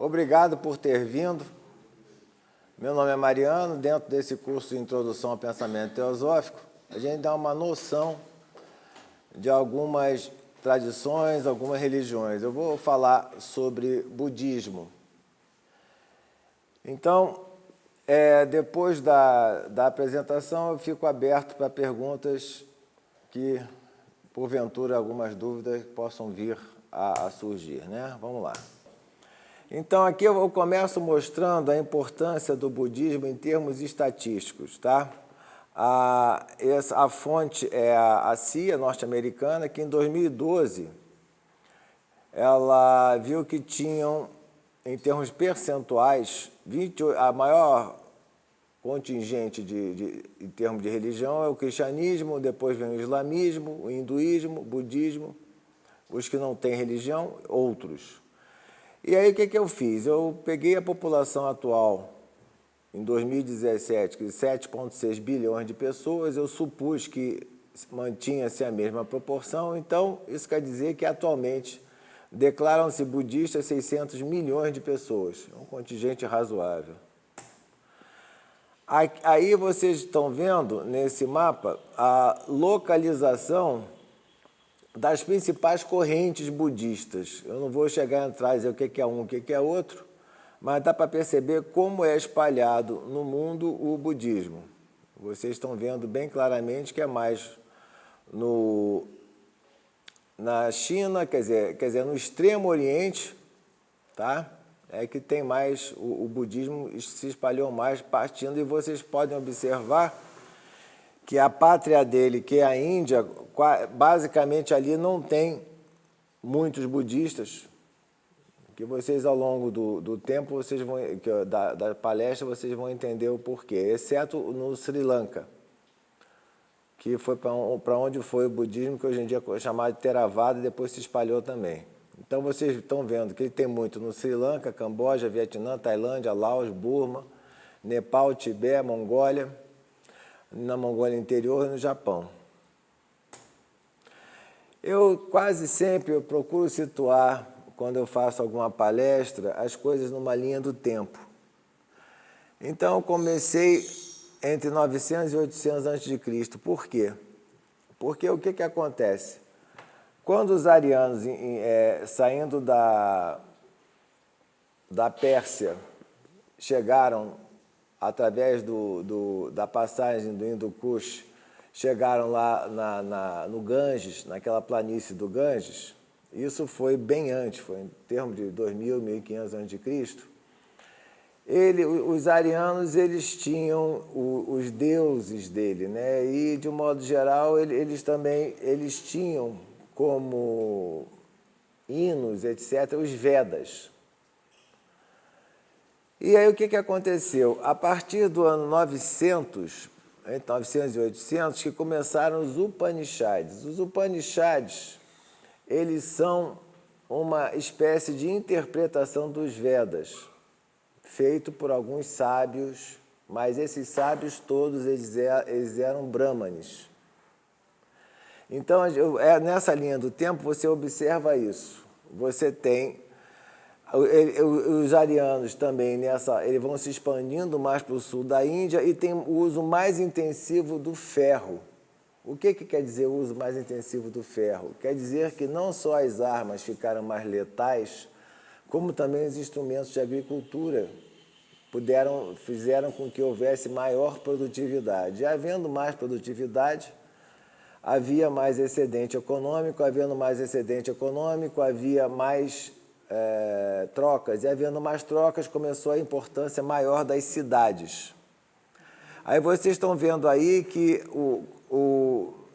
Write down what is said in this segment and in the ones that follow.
Obrigado por ter vindo. Meu nome é Mariano. Dentro desse curso de Introdução ao Pensamento Teosófico, a gente dá uma noção de algumas tradições, algumas religiões. Eu vou falar sobre budismo. Então, depois da apresentação, eu fico aberto para perguntas que, porventura, algumas dúvidas possam vir a surgir, né? Vamos lá. Então, aqui eu começo mostrando a importância do budismo em termos estatísticos, tá? A fonte é a CIA norte-americana, que em 2012 ela viu que tinham, em termos percentuais, a maior contingente em termos de religião é o cristianismo, depois vem o islamismo, o hinduísmo, o budismo, os que não têm religião, outros. E aí o que eu fiz? Eu peguei a população atual, em 2017, de 7,6 bilhões de pessoas, eu supus que mantinha-se a mesma proporção, então isso quer dizer que atualmente declaram-se budistas 600 milhões de pessoas, um contingente razoável. Aí vocês estão vendo nesse mapa a localização das principais correntes budistas. Eu não vou chegar a entrar e dizer o que é um, o que é outro, mas dá para perceber como é espalhado no mundo o budismo. Vocês estão vendo bem claramente que é mais na China, quer dizer, no Extremo Oriente, tá? É que tem mais, o budismo se espalhou mais partindo, e vocês podem observar que a pátria dele, que é a Índia, basicamente ali não tem muitos budistas, que vocês ao longo do tempo, vocês vão, da palestra, vocês vão entender o porquê, exceto no Sri Lanka, que foi para onde foi o budismo, que hoje em dia é chamado de Theravada, e depois se espalhou também. Então vocês estão vendo que ele tem muito no Sri Lanka, Camboja, Vietnã, Tailândia, Laos, Burma, Nepal, Tibete, Mongólia, na Mongólia Interior e no Japão. Eu quase sempre procuro situar, quando eu faço alguma palestra, as coisas numa linha do tempo. Então, eu comecei entre 900 e 800 a.C. Por quê? Porque o que acontece? Quando os arianos, saindo da Pérsia, chegaram através da passagem do Hindu-Kush, chegaram lá no Ganges, naquela planície do Ganges, isso foi bem antes, foi em termos de 2.000, 1.500 a.C., os arianos, eles tinham os deuses dele, né? E, de um modo geral, eles tinham como hinos, etc., os Vedas. E aí o que aconteceu? A partir do ano 900, entre 900 e 800, que começaram os Upanishads. Os Upanishads, eles são uma espécie de interpretação dos Vedas, feito por alguns sábios, mas esses sábios todos, eles eram brahmanes. Então, nessa linha do tempo, você observa isso. Você tem os arianos também, eles vão se expandindo mais para o sul da Índia e tem o uso mais intensivo do ferro. O que quer dizer o uso mais intensivo do ferro? Quer dizer que não só as armas ficaram mais letais, como também os instrumentos de agricultura fizeram com que houvesse maior produtividade. E havendo mais produtividade, havia mais excedente econômico, havendo mais excedente econômico, havia mais trocas, e havendo mais trocas, começou a importância maior das cidades. Aí vocês estão vendo aí que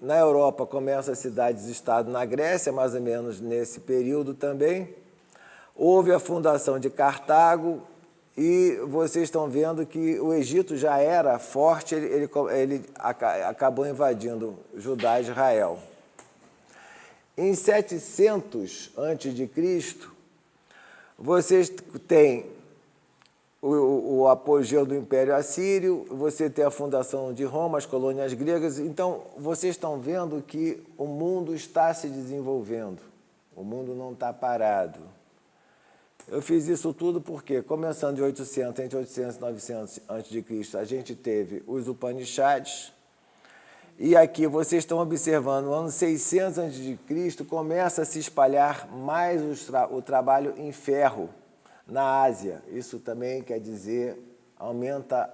na Europa começam as cidades-estado, na Grécia, mais ou menos nesse período também. Houve a fundação de Cartago, e vocês estão vendo que o Egito já era forte, ele acabou invadindo Judá e Israel. Em 700 a.C., vocês têm o apogeu do Império Assírio, você tem a fundação de Roma, as colônias gregas. Então, vocês estão vendo que o mundo está se desenvolvendo, o mundo não está parado. Eu fiz isso tudo porque, começando entre 800 e 900 a.C., a gente teve os Upanishads, e aqui vocês estão observando, no ano 600 a.C., começa a se espalhar mais o trabalho em ferro na Ásia. Isso também quer dizer, aumenta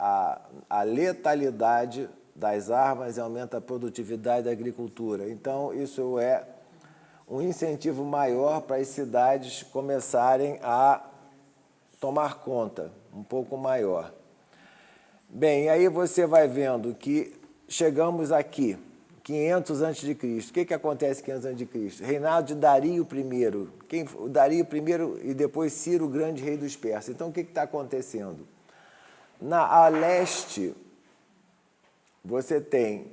a letalidade das armas e aumenta a produtividade da agricultura. Então, isso é um incentivo maior para as cidades começarem a tomar conta, um pouco maior. Bem, aí você vai vendo que chegamos aqui, 500 a.C. O que acontece em 500 a.C.? Reinado de Dario I. O Dario I e depois Ciro, o grande rei dos persas. Então, o que está acontecendo? A leste, você tem,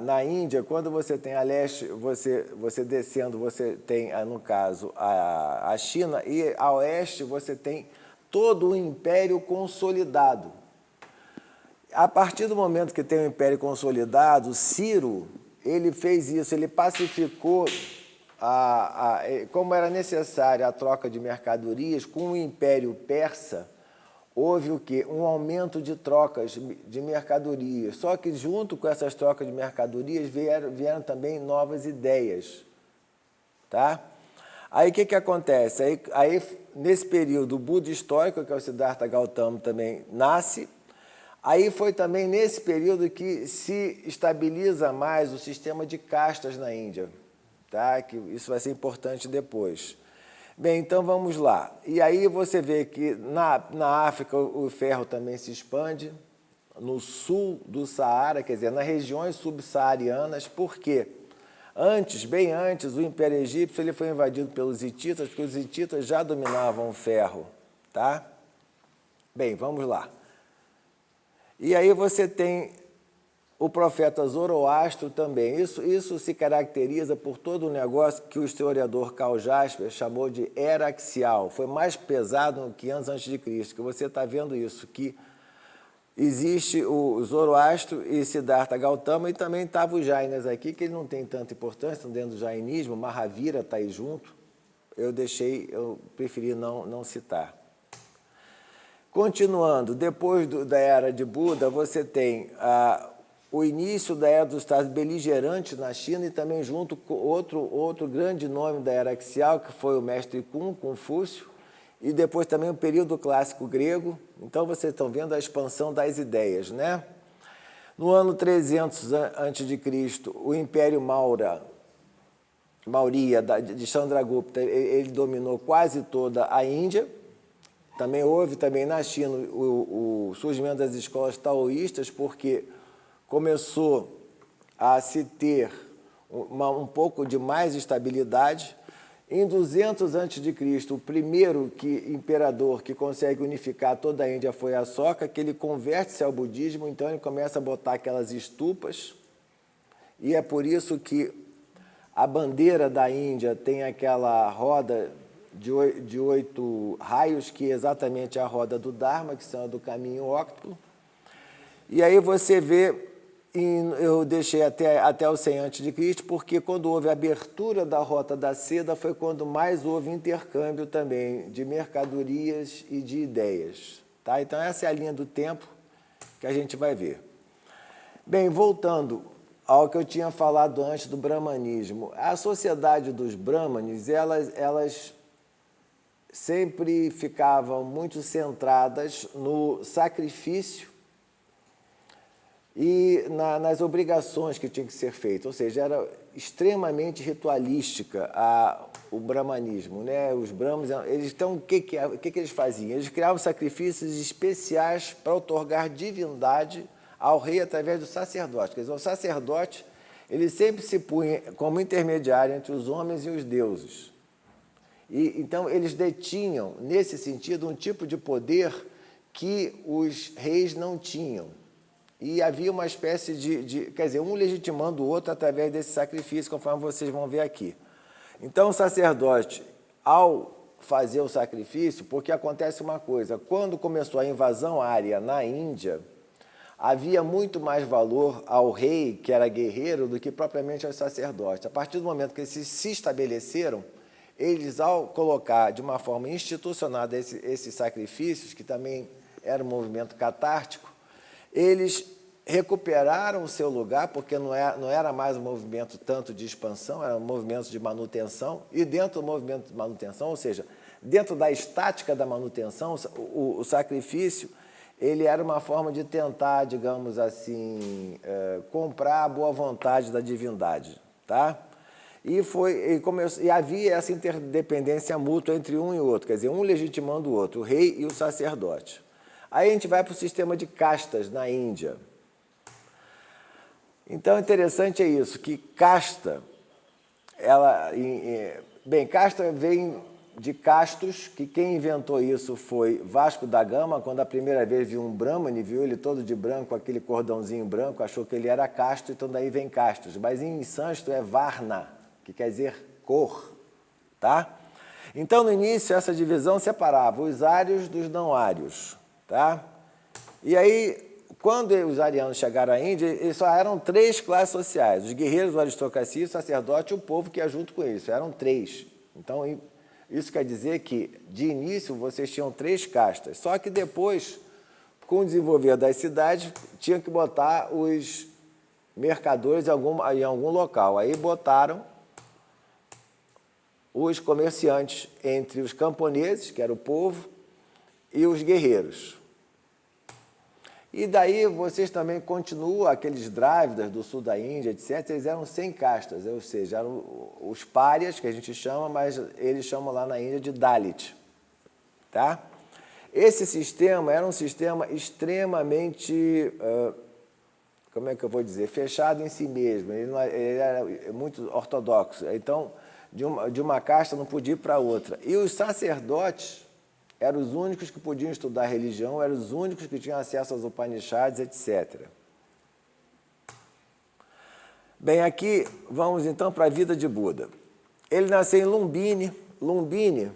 na Índia, quando você tem a leste, você descendo, você tem, no caso, a China, e a oeste você tem todo o império consolidado. A partir do momento que tem o império consolidado, Ciro, ele fez isso, ele pacificou, como era necessária a troca de mercadorias, com o império persa, houve o quê? Um aumento de trocas de mercadorias. Só que junto com essas trocas de mercadorias vieram também novas ideias. Tá? Aí o que acontece? Aí, nesse período, o Buda histórico, que é o Siddhartha Gautama, também nasce. Aí foi também nesse período que se estabiliza mais o sistema de castas na Índia. Tá? Que isso vai ser importante depois. Bem, então vamos lá. E aí você vê que na África o ferro também se expande, no sul do Saara, quer dizer, nas regiões subsaarianas. Por quê? Bem antes, o Império Egípcio ele foi invadido pelos hititas, porque os hititas já dominavam o ferro. Tá? Bem, vamos lá. E aí você tem o profeta Zoroastro também. Isso se caracteriza por todo o negócio que o historiador Karl Jasper chamou de era axial. Foi mais pesado que antes a.C., que você está vendo isso, que existe o Zoroastro e Siddhartha Gautama, e também estava os Jainas aqui, que ele não tem tanta importância, estão dentro do jainismo, Mahavira está aí junto. Eu preferi não citar. Continuando, depois da era de Buda, você tem o início da era dos estados beligerantes na China e também junto com outro grande nome da era axial, que foi o mestre Confúcio, e depois também o período clássico grego. Então, vocês estão vendo a expansão das ideias, né? No ano 300 a.C., o Império Maurya de Chandragupta, ele dominou quase toda a Índia. Também houve na China o surgimento das escolas taoístas, porque começou a se ter um pouco de mais estabilidade. Em 200 a.C., o primeiro imperador que consegue unificar toda a Índia foi Ashoka, que ele converte-se ao budismo, então ele começa a botar aquelas estupas, e é por isso que a bandeira da Índia tem aquela roda de 8 raios, que é exatamente a roda do Dharma, que são a do caminho óctuplo. E aí você vê, eu deixei até o 100 a.C., porque quando houve a abertura da Rota da Seda, foi quando mais houve intercâmbio também de mercadorias e de ideias. Tá? Então, essa é a linha do tempo que a gente vai ver. Bem, voltando ao que eu tinha falado antes do brahmanismo, a sociedade dos brahmanes, elas sempre ficavam muito centradas no sacrifício e nas obrigações que tinham que ser feitas, ou seja, era extremamente ritualística o brahmanismo, né? Os brahmanes, então, o que eles faziam? Eles criavam sacrifícios especiais para otorgar divindade ao rei através do sacerdote. Quer dizer, o sacerdote ele sempre se punha como intermediário entre os homens e os deuses. Então, eles detinham, nesse sentido, um tipo de poder que os reis não tinham. E havia uma espécie quer dizer, um legitimando o outro através desse sacrifício, conforme vocês vão ver aqui. Então, o sacerdote, ao fazer o sacrifício, porque acontece uma coisa, quando começou a invasão ária na Índia, havia muito mais valor ao rei, que era guerreiro, do que propriamente aos sacerdotes. A partir do momento que eles se estabeleceram, eles, ao colocar de uma forma institucionada esses sacrifícios, que também era um movimento catártico, eles recuperaram o seu lugar, porque não era mais um movimento tanto de expansão, era um movimento de manutenção, e dentro do movimento de manutenção, ou seja, dentro da estática da manutenção, o sacrifício, ele era uma forma de tentar, digamos assim, comprar a boa vontade da divindade, tá? E havia essa interdependência mútua entre um e outro, quer dizer, um legitimando o outro, o rei e o sacerdote. Aí a gente vai para o sistema de castas na Índia. Então, interessante é isso, que casta, casta vem de castos, que quem inventou isso foi Vasco da Gama, quando a primeira vez viu um Brahmane, viu ele todo de branco, aquele cordãozinho branco, achou que ele era casto, então daí vem castos. Mas em sânscrito é Varna, que quer dizer cor, tá? Então, no início, essa divisão separava os ários dos não-ários, tá? E aí, quando os arianos chegaram à Índia, eles só eram 3 classes sociais, os guerreiros, a aristocracia, o sacerdote e o povo que ia junto com eles, eram 3. Então, isso quer dizer que, de início, vocês tinham 3 castas, só que depois, com o desenvolver das cidades, tinham que botar os mercadores em algum local. Aí botaram os comerciantes entre os camponeses, que era o povo, e os guerreiros. E daí vocês também continuam, aqueles drávidas do sul da Índia, etc., eles eram 100 castas, ou seja, eram os párias, que a gente chama, mas eles chamam lá na Índia de Dalit. Tá? Esse sistema era um sistema extremamente, como é que eu vou dizer, fechado em si mesmo, ele era muito ortodoxo. Então, de uma casta não podia ir para outra. E os sacerdotes eram os únicos que podiam estudar religião, eram os únicos que tinham acesso aos Upanishads, etc. Bem, aqui vamos então para a vida de Buda. Ele nasceu em Lumbini. Lumbini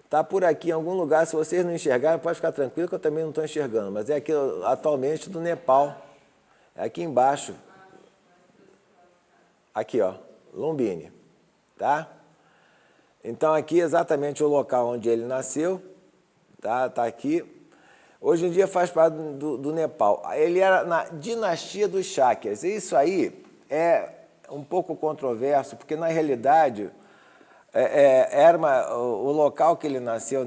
está por aqui em algum lugar, se vocês não enxergarem, pode ficar tranquilo que eu também não estou enxergando, mas é aqui atualmente do Nepal. É aqui embaixo. Aqui, ó, Lumbini, tá? Então, aqui exatamente o local onde ele nasceu, tá aqui. Hoje em dia faz parte do Nepal. Ele era na dinastia dos Shakyas. E isso aí é um pouco controverso, porque, na realidade, o local que ele nasceu,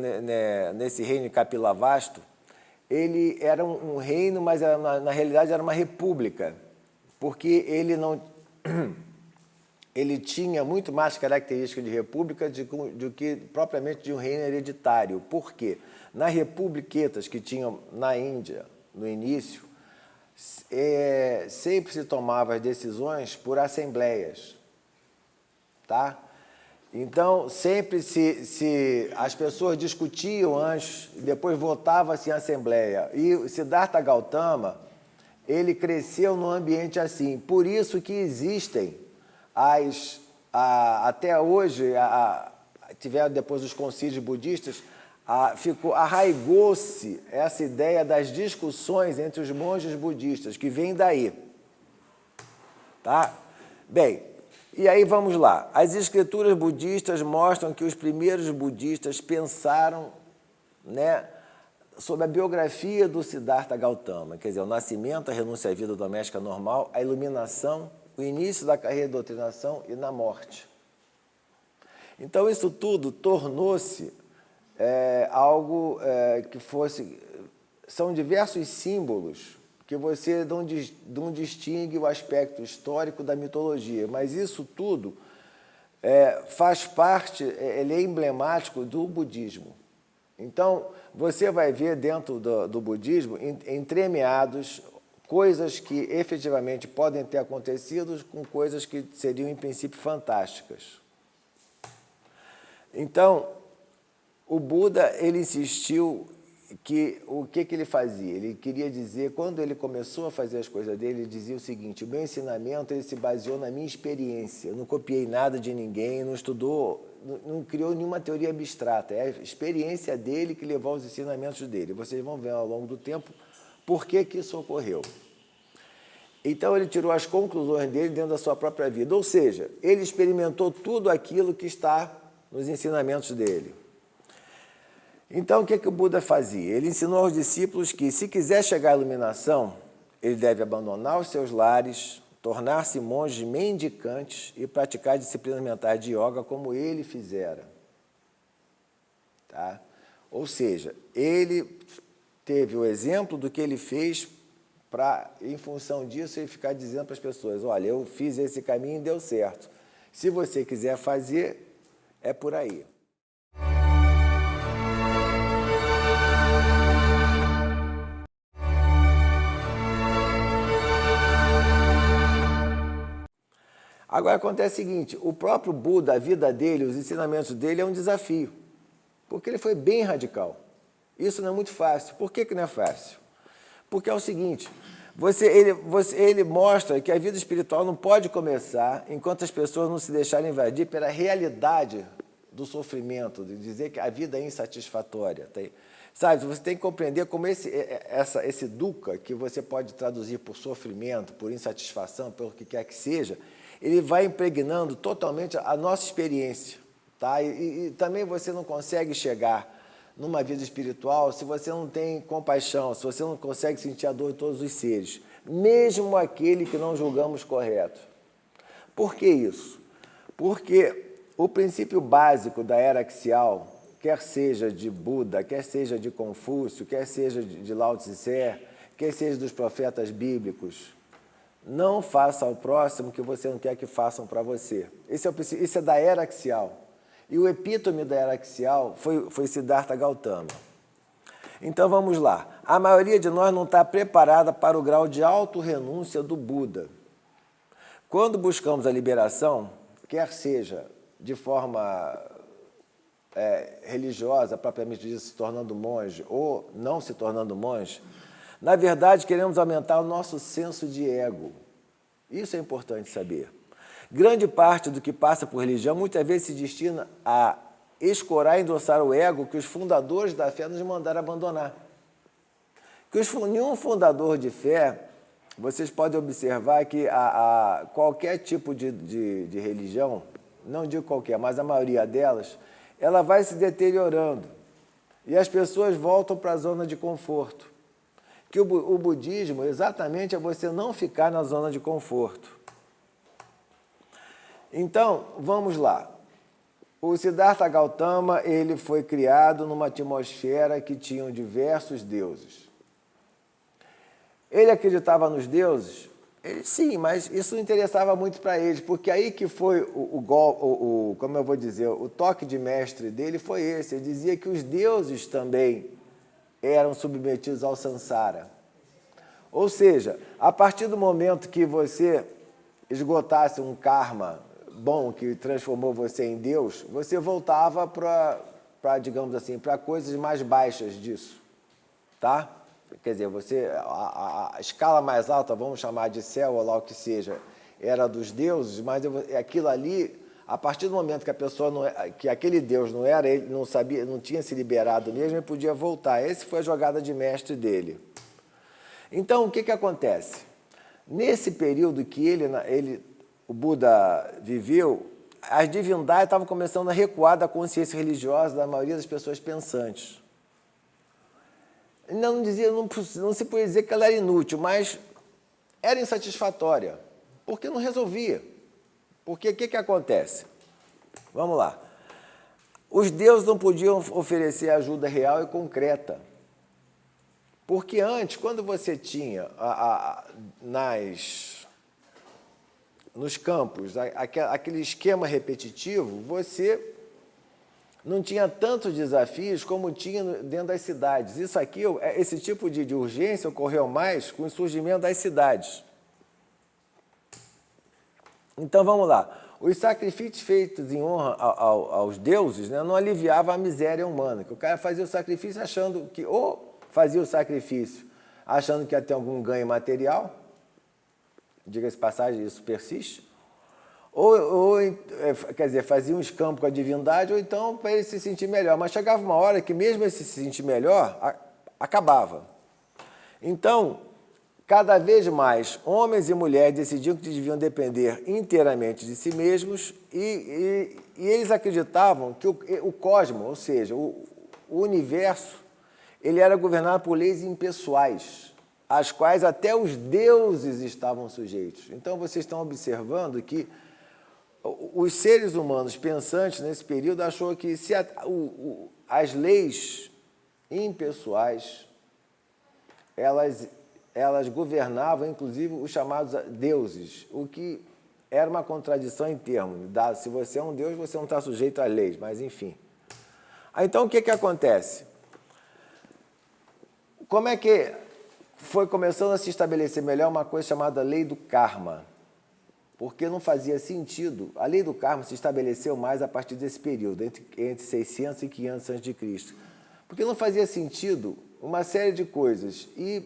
nesse reino de Kapilavastu, ele era um reino, mas na realidade era uma república, porque ele tinha muito mais características de república do que propriamente de um reino hereditário. Por quê? Nas republiquetas que tinham na Índia, no início, sempre se tomavam as decisões por assembleias. Tá? Então, sempre as pessoas discutiam antes, depois votavam-se em assembleia. E Siddhartha Gautama, ele cresceu num ambiente assim. Por isso que existem até hoje, tiveram depois os concílios budistas, arraigou-se essa ideia das discussões entre os monges budistas, que vem daí. Tá? Bem, e aí vamos lá. As escrituras budistas mostram que os primeiros budistas pensaram, né, sobre a biografia do Siddhartha Gautama, quer dizer, o nascimento, a renúncia à vida doméstica normal, a iluminação, o início da carreira de doutrinação e na morte. Então, isso tudo tornou-se algo que fosse... São diversos símbolos que você não distingue o aspecto histórico da mitologia, mas isso tudo faz parte, ele é emblemático do budismo. Então, você vai ver dentro do budismo, entremeados, coisas que efetivamente podem ter acontecido com coisas que seriam, em princípio, fantásticas. Então, o Buda, ele insistiu que o que ele fazia? Ele queria dizer, quando ele começou a fazer as coisas dele, ele dizia o seguinte: o meu ensinamento ele se baseou na minha experiência, eu não copiei nada de ninguém, não estudou, não criou nenhuma teoria abstrata, é a experiência dele que levou aos ensinamentos dele. Vocês vão ver ao longo do tempo por que isso ocorreu. Então, ele tirou as conclusões dele dentro da sua própria vida. Ou seja, ele experimentou tudo aquilo que está nos ensinamentos dele. Então, o que o Buda fazia? Ele ensinou aos discípulos que, se quiser chegar à iluminação, ele deve abandonar os seus lares, tornar-se monges mendicantes e praticar disciplinas mentais de yoga como ele fizera. Tá? Ou seja, ele teve o exemplo do que ele fez para, em função disso, ele ficar dizendo para as pessoas, olha, eu fiz esse caminho e deu certo. Se você quiser fazer, é por aí. Agora acontece o seguinte, o próprio Buda, a vida dele, os ensinamentos dele é um desafio, porque ele foi bem radical. Isso não é muito fácil. Por que não é fácil? Porque é o seguinte, ele mostra que a vida espiritual não pode começar enquanto as pessoas não se deixarem invadir pela realidade do sofrimento, de dizer que a vida é insatisfatória. Tá? Sabe, você tem que compreender como esse dukkha, que você pode traduzir por sofrimento, por insatisfação, pelo que quer que seja, ele vai impregnando totalmente a nossa experiência. Tá? E também você não consegue chegar numa vida espiritual se você não tem compaixão, se você não consegue sentir a dor de todos os seres, mesmo aquele que não julgamos correto. Por que isso? Porque o princípio básico da era axial, quer seja de Buda, quer seja de Confúcio, quer seja de Lao Tse, quer seja dos profetas bíblicos, não faça ao próximo o que você não quer que façam para você. Isso é da era axial. E o epítome da era axial foi Siddhartha Gautama. Então vamos lá. A maioria de nós não está preparada para o grau de autorrenúncia do Buda. Quando buscamos a liberação, quer seja de forma religiosa, propriamente dita, se tornando monge, ou não se tornando monge, na verdade queremos aumentar o nosso senso de ego. Isso é importante saber. Grande parte do que passa por religião muitas vezes se destina a escorar e endossar o ego que os fundadores da fé nos mandaram abandonar. Nenhum fundador de fé, vocês podem observar que qualquer tipo de religião, não digo qualquer, mas a maioria delas, ela vai se deteriorando e as pessoas voltam para a zona de conforto. Que o budismo exatamente é você não ficar na zona de conforto. Então, vamos lá. O Siddhartha Gautama, ele foi criado numa atmosfera que tinham diversos deuses. Ele acreditava nos deuses? Sim, mas isso não interessava muito para eles, porque aí que foi como eu vou dizer, o toque de mestre dele foi esse. Ele dizia que os deuses também eram submetidos ao samsara. Ou seja, a partir do momento que você esgotasse um karma bom que transformou você em Deus, você voltava para, digamos assim, para coisas mais baixas disso, tá? Quer dizer, a escala mais alta, vamos chamar de céu ou lá o que seja, era dos deuses, mas aquilo ali, a partir do momento que a pessoa que aquele Deus não era, ele não sabia, não tinha se liberado mesmo, ele podia voltar. Essa foi a jogada de mestre dele. Então, o que acontece? Nesse período que o Buda viveu, as divindades estavam começando a recuar da consciência religiosa da maioria das pessoas pensantes. Não se podia dizer que ela era inútil, mas era insatisfatória, porque não resolvia. Porque o que acontece? Vamos lá. Os deuses não podiam oferecer ajuda real e concreta. Porque antes, quando você tinha nos campos aquele esquema repetitivo, você não tinha tantos desafios como tinha dentro das cidades. Esse tipo de urgência ocorreu mais com o surgimento das cidades. Então, vamos lá. Os sacrifícios feitos em honra aos deuses, né, não aliviavam a miséria humana. Que o cara fazia o sacrifício achando que... fazia o sacrifício achando que ia ter algum ganho material, diga-se passagem, isso persiste, quer dizer, fazia um escampo com a divindade, ou então para ele se sentir melhor. Mas chegava uma hora que mesmo ele se sentir melhor, acabava. Então, Cada vez mais, homens e mulheres decidiam que deviam depender inteiramente de si mesmos e eles acreditavam que o cosmos, ou seja, o universo, ele era governado por leis impessoais, às quais até os deuses estavam sujeitos. Então, vocês estão observando que os seres humanos pensantes nesse período achou que se as leis impessoais, elas governavam, inclusive, os chamados deuses, o que era uma contradição em termos. Se você é um deus, você não está sujeito às leis, mas enfim. Então, o que acontece? Como é que foi começando a se estabelecer melhor uma coisa chamada lei do karma? Porque não fazia sentido. A lei do karma se estabeleceu mais a partir desse período, entre 600 e 500 a.C. Porque não fazia sentido uma série de coisas e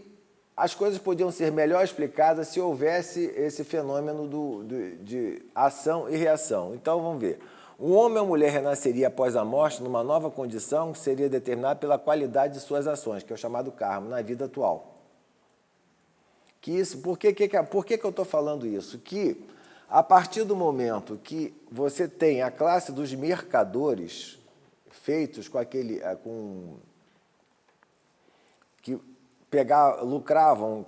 as coisas podiam ser melhor explicadas se houvesse esse fenômeno de ação e reação. Então, vamos ver. Um homem ou mulher renasceria após a morte numa nova condição que seria determinada pela qualidade de suas ações, que é o chamado karma, na vida atual. Por que eu estou falando isso? Que a partir do momento que você tem a classe dos mercadores feitos que lucravam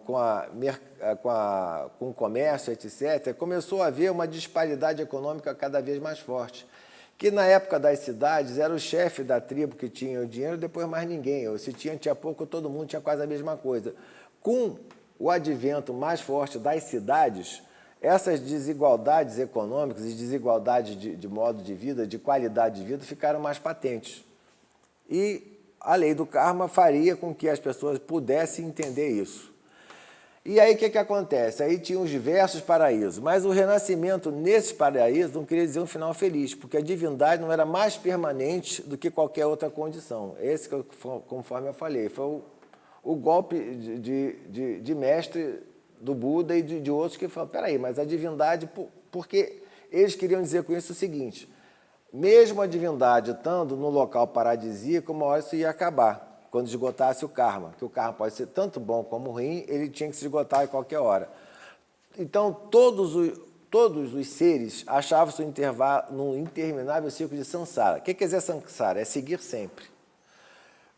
com o comércio, etc., começou a haver uma disparidade econômica cada vez mais forte. Que na época das cidades era o chefe da tribo que tinha o dinheiro, depois mais ninguém. Ou se tinha pouco, todo mundo tinha quase a mesma coisa. Com o advento mais forte das cidades, essas desigualdades econômicas e desigualdades de modo de vida, de qualidade de vida, ficaram mais patentes. E a lei do karma faria com que as pessoas pudessem entender isso. E aí o que acontece? Aí tinha os diversos paraísos, mas o renascimento nesses paraísos não queria dizer um final feliz, porque a divindade não era mais permanente do que qualquer outra condição. Esse, conforme eu falei, foi o golpe de mestre do Buda e de outros que falaram, peraí, mas a divindade, porque eles queriam dizer com isso o seguinte, mesmo a divindade estando no local paradisíaco, uma hora isso ia acabar, quando esgotasse o karma, que o karma pode ser tanto bom como ruim, ele tinha que se esgotar a qualquer hora. Então, todos os seres achavam-se num interminável ciclo de samsara. O que quer dizer samsara? É seguir sempre.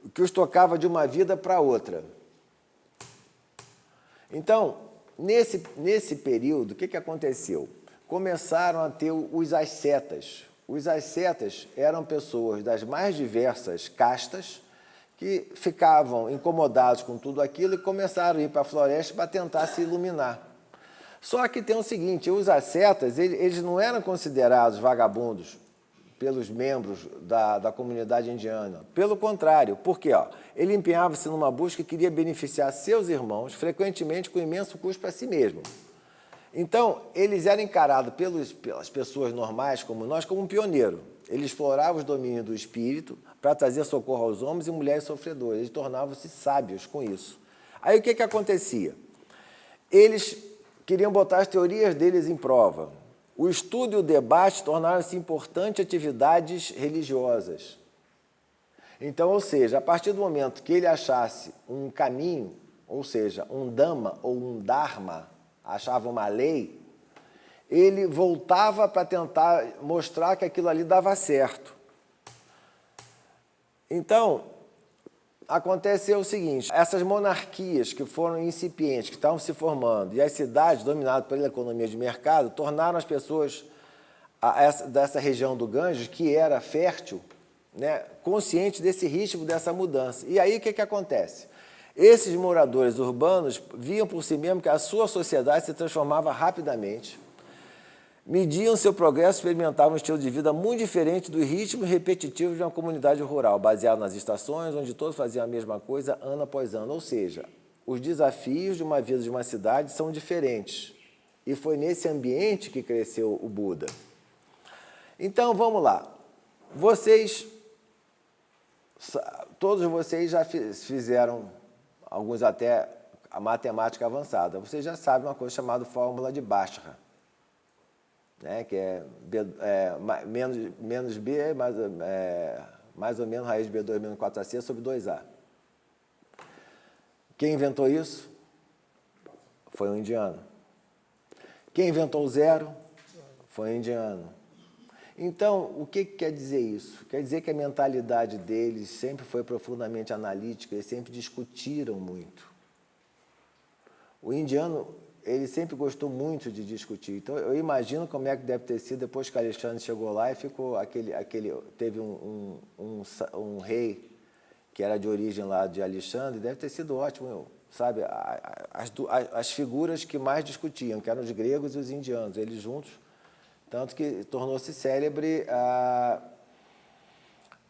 O que os tocava de uma vida para outra. Então, nesse período, o que aconteceu? Começaram a ter os ascetas. Os ascetas eram pessoas das mais diversas castas que ficavam incomodados com tudo aquilo e começaram a ir para a floresta para tentar se iluminar. Só que tem o seguinte, os ascetas, eles não eram considerados vagabundos pelos membros da comunidade indiana. Pelo contrário, porque ele empenhava-se numa busca que queria beneficiar seus irmãos, frequentemente com imenso custo para si mesmo. Então, eles eram encarados pelas pessoas normais como nós como um pioneiro. Ele explorava os domínios do espírito para trazer socorro aos homens e mulheres sofredores. Eles tornavam-se sábios com isso. Aí o que acontecia? Eles queriam botar as teorias deles em prova. O estudo e o debate tornaram-se importantes atividades religiosas. Então, ou seja, a partir do momento que ele achasse um caminho, ou seja, um dhamma ou um dharma, achava uma lei, ele voltava para tentar mostrar que aquilo ali dava certo. Então, aconteceu o seguinte, essas monarquias que foram incipientes, que estavam se formando, e as cidades dominadas pela economia de mercado, tornaram as pessoas dessa região do Ganges, que era fértil, né, conscientes desse ritmo, dessa mudança. E aí o que acontece? Esses moradores urbanos viam por si mesmos que a sua sociedade se transformava rapidamente, mediam seu progresso e experimentavam um estilo de vida muito diferente do ritmo repetitivo de uma comunidade rural, baseado nas estações, onde todos faziam a mesma coisa ano após ano. Ou seja, os desafios de uma vida de uma cidade são diferentes. E foi nesse ambiente que cresceu o Buda. Então, vamos lá. Todos vocês já fizeram, alguns até a matemática avançada. Vocês já sabem uma coisa chamada fórmula de Bhaskara, né, que é menos B, mais ou menos raiz de B2 menos 4AC sobre 2A. Quem inventou isso? Foi um indiano. Quem inventou o zero? Foi um indiano. Então, o que quer dizer isso? Quer dizer que a mentalidade deles sempre foi profundamente analítica, eles sempre discutiram muito. O indiano, ele sempre gostou muito de discutir. Então, eu imagino como é que deve ter sido depois que Alexandre chegou lá e ficou teve um rei que era de origem lá de Alexandre, deve ter sido ótimo, sabe? As figuras que mais discutiam, que eram os gregos e os indianos, eles juntos, tanto que tornou-se célebre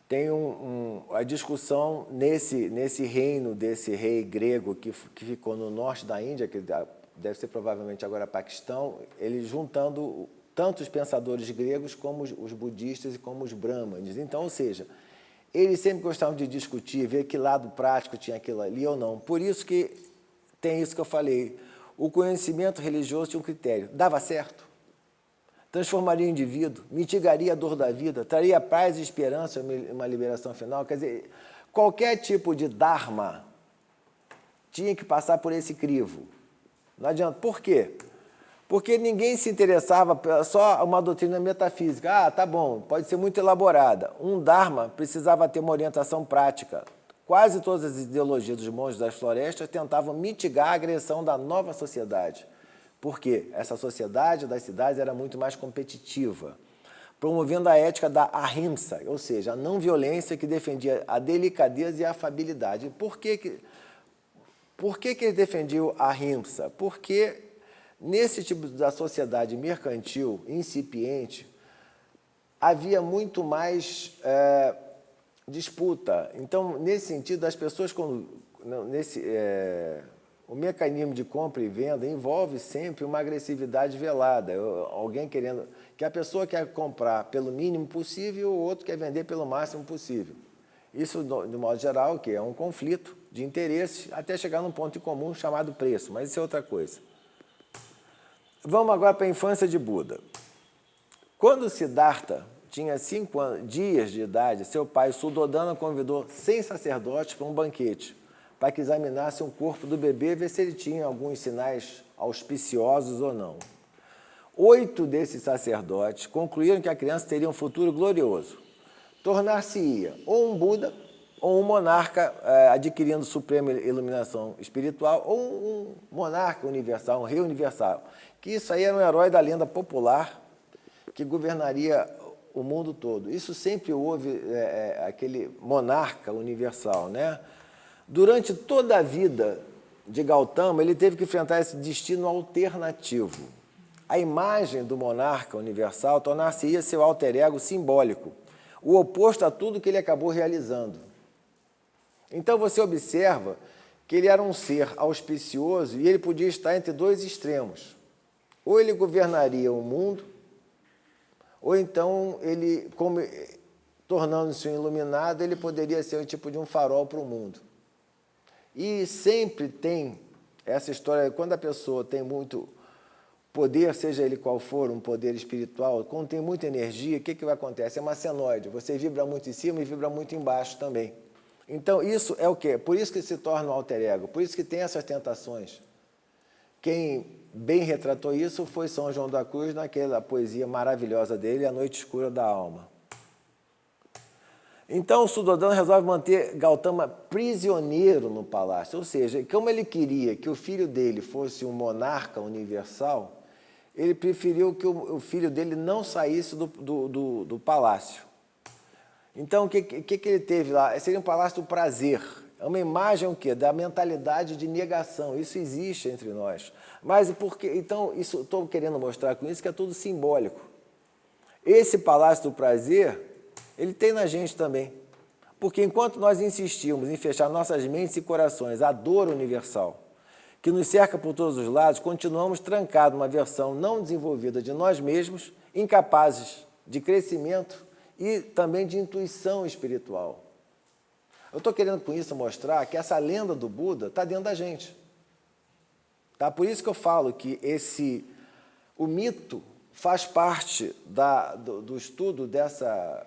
tem a discussão nesse reino desse rei grego que ficou no norte da Índia, que deve ser provavelmente agora Paquistão, ele juntando tanto os pensadores gregos como os budistas e como os brahmanes. Então, ou seja, eles sempre gostavam de discutir, ver que lado prático tinha aquilo ali ou não. Por isso que tem isso que eu falei, o conhecimento religioso tinha um critério, dava certo? Transformaria o indivíduo, mitigaria a dor da vida, traria paz e esperança, uma liberação final. Quer dizer, qualquer tipo de dharma tinha que passar por esse crivo. Não adianta. Por quê? Porque ninguém se interessava só uma doutrina metafísica. Ah, tá bom, pode ser muito elaborada. Um dharma precisava ter uma orientação prática. Quase todas as ideologias dos monges das florestas tentavam mitigar a agressão da nova sociedade. Porque essa sociedade das cidades era muito mais competitiva, promovendo a ética da ahimsa, ou seja, a não violência que defendia a delicadeza e a afabilidade. Por que eles defendiam a ahimsa? Porque nesse tipo da sociedade mercantil, incipiente, havia muito mais disputa. Então, nesse sentido, as pessoas, o mecanismo de compra e venda envolve sempre uma agressividade velada. Alguém querendo... que a pessoa quer comprar pelo mínimo possível e o outro quer vender pelo máximo possível. Isso, de modo geral, que é um conflito de interesses até chegar num ponto em comum chamado preço, mas isso é outra coisa. Vamos agora para a infância de Buda. Quando Siddhartha tinha 5 dias de idade, seu pai, Suddhodana, convidou 100 sacerdotes para um banquete, para que examinassem o corpo do bebê e ver se ele tinha alguns sinais auspiciosos ou não. 8 desses sacerdotes concluíram que a criança teria um futuro glorioso. Tornar-se-ia ou um Buda, ou um monarca adquirindo suprema iluminação espiritual, ou um monarca universal, um rei universal. Que isso aí era um herói da lenda popular que governaria o mundo todo. Isso sempre houve aquele monarca universal, né? Durante toda a vida de Gautama, ele teve que enfrentar esse destino alternativo. A imagem do monarca universal tornar-se-ia seu alter ego simbólico, o oposto a tudo que ele acabou realizando. Então você observa que ele era um ser auspicioso e ele podia estar entre 2 extremos. Ou ele governaria o mundo, ou então ele, tornando-se um iluminado, ele poderia ser um tipo de um farol para o mundo. E sempre tem essa história, quando a pessoa tem muito poder, seja ele qual for, um poder espiritual, quando tem muita energia, o que vai acontecer? É uma senoide, você vibra muito em cima e vibra muito embaixo também. Então, isso é o quê? Por isso que se torna um alter ego, por isso que tem essas tentações. Quem bem retratou isso foi São João da Cruz, naquela poesia maravilhosa dele, A Noite Escura da Alma. Então, o Suddhodana resolve manter Gautama prisioneiro no palácio, ou seja, como ele queria que o filho dele fosse um monarca universal, ele preferiu que o filho dele não saísse do palácio. Então, o que ele teve lá? Seria um palácio do prazer. É uma imagem o quê? Da mentalidade de negação. Isso existe entre nós. Mas por quê? Então, isso estou querendo mostrar com isso que é tudo simbólico. Esse palácio do prazer, ele tem na gente também. Porque enquanto nós insistimos em fechar nossas mentes e corações à dor universal, que nos cerca por todos os lados, continuamos trancados numa versão não desenvolvida de nós mesmos, incapazes de crescimento e também de intuição espiritual. Eu estou querendo com isso mostrar que essa lenda do Buda está dentro da gente. Tá? Por isso que eu falo que o mito faz parte do estudo dessa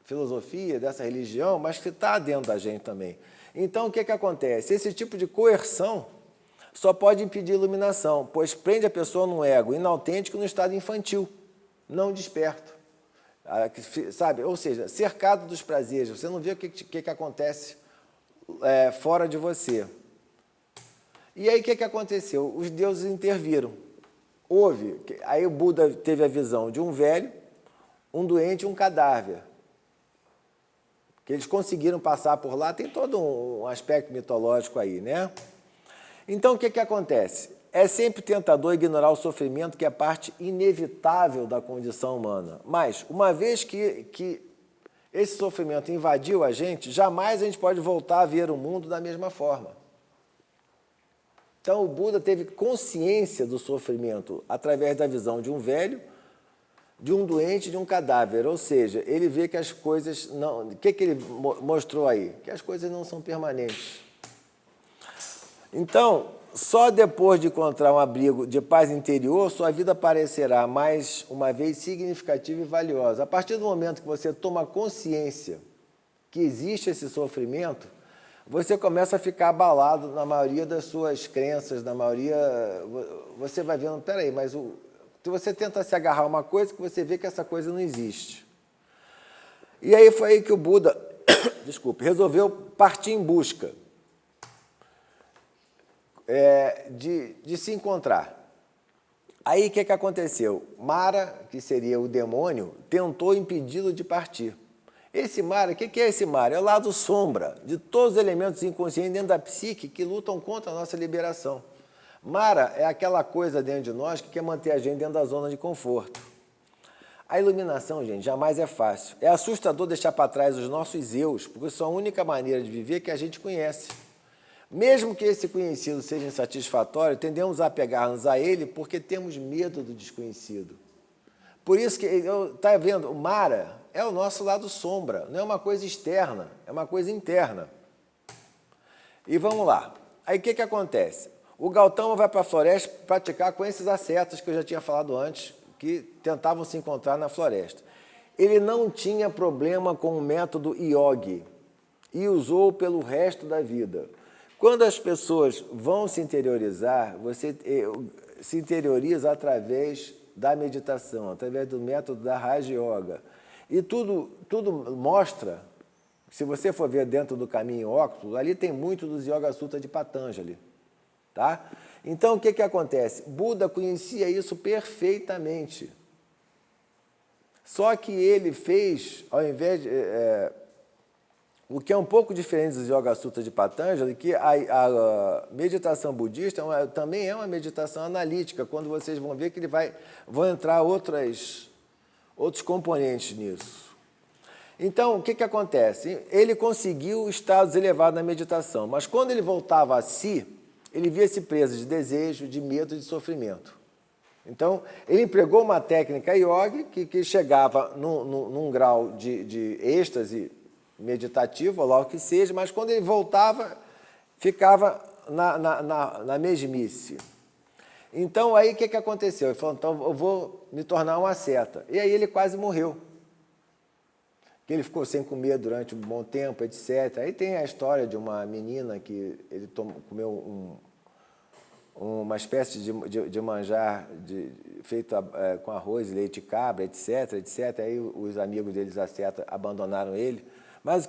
filosofia, dessa religião, mas que está dentro da gente também. Então, o que acontece? Esse tipo de coerção só pode impedir a iluminação, pois prende a pessoa num ego inautêntico no estado infantil, não desperto. Sabe? Ou seja, cercado dos prazeres, você não vê o que acontece fora de você. E aí o que aconteceu? Os deuses interviram. Aí o Buda teve a visão de um velho, um doente e um cadáver. Que eles conseguiram passar por lá, tem todo um aspecto mitológico aí, né? Então, o que acontece? É sempre tentador ignorar o sofrimento, que é parte inevitável da condição humana. Mas, uma vez que esse sofrimento invadiu a gente, jamais a gente pode voltar a ver o mundo da mesma forma. Então, o Buda teve consciência do sofrimento através da visão de um velho, de um doente e de um cadáver. Ou seja, ele vê que as coisas não... O que ele mostrou aí? Que as coisas não são permanentes. Então, só depois de encontrar um abrigo de paz interior, sua vida parecerá mais uma vez significativa e valiosa. A partir do momento que você toma consciência que existe esse sofrimento, você começa a ficar abalado na maioria das suas crenças, na maioria... Você vai vendo, peraí, mas se você tenta se agarrar a uma coisa, que você vê que essa coisa não existe. E aí foi aí que o Buda, resolveu partir em busca de se encontrar. Aí o que aconteceu? Mara, que seria o demônio, tentou impedi-lo de partir. Esse Mara, o que é esse Mara? É o lado sombra de todos os elementos inconscientes dentro da psique que lutam contra a nossa liberação. Mara é aquela coisa dentro de nós que quer manter a gente dentro da zona de conforto. A iluminação, gente, jamais é fácil. É assustador deixar para trás os nossos eus, porque são a única maneira de viver que a gente conhece. Mesmo que esse conhecido seja insatisfatório, tendemos a apegar-nos a ele porque temos medo do desconhecido. Por isso que, está vendo, o Mara é o nosso lado sombra, não é uma coisa externa, é uma coisa interna. E vamos lá. Aí o que acontece? O Gautama vai para a floresta praticar com esses ascetas que eu já tinha falado antes, que tentavam se encontrar na floresta. Ele não tinha problema com o método yogi e usou pelo resto da vida. Quando as pessoas vão se interiorizar, você se interioriza através da meditação, através do método da Raja Yoga. E tudo mostra, se você for ver dentro do caminho óculos, ali tem muito dos Yoga Sutra de Patanjali. Tá? Então, o que acontece? Buda conhecia isso perfeitamente. Só que ele fez, ao invés de... o que é um pouco diferente dos Yoga Sutra de Patanjali, que a meditação budista também é uma meditação analítica, quando vocês vão ver que vão entrar outros componentes nisso. Então, o que acontece? Ele conseguiu estados elevados na meditação, mas quando ele voltava a si, ele via-se preso de desejo, de medo e de sofrimento. Então, ele empregou uma técnica yoga que chegava num grau de êxtase meditativo, ou logo que seja, mas quando ele voltava, ficava na mesmice. Então, aí o que aconteceu? Ele falou, então eu vou me tornar um asceta. E aí ele quase morreu. Ele ficou sem comer durante um bom tempo, etc. Aí tem a história de uma menina que ele comeu uma espécie de manjar feito com arroz e leite de cabra, etc, etc. Aí os amigos deles, ascetas, abandonaram ele. Mas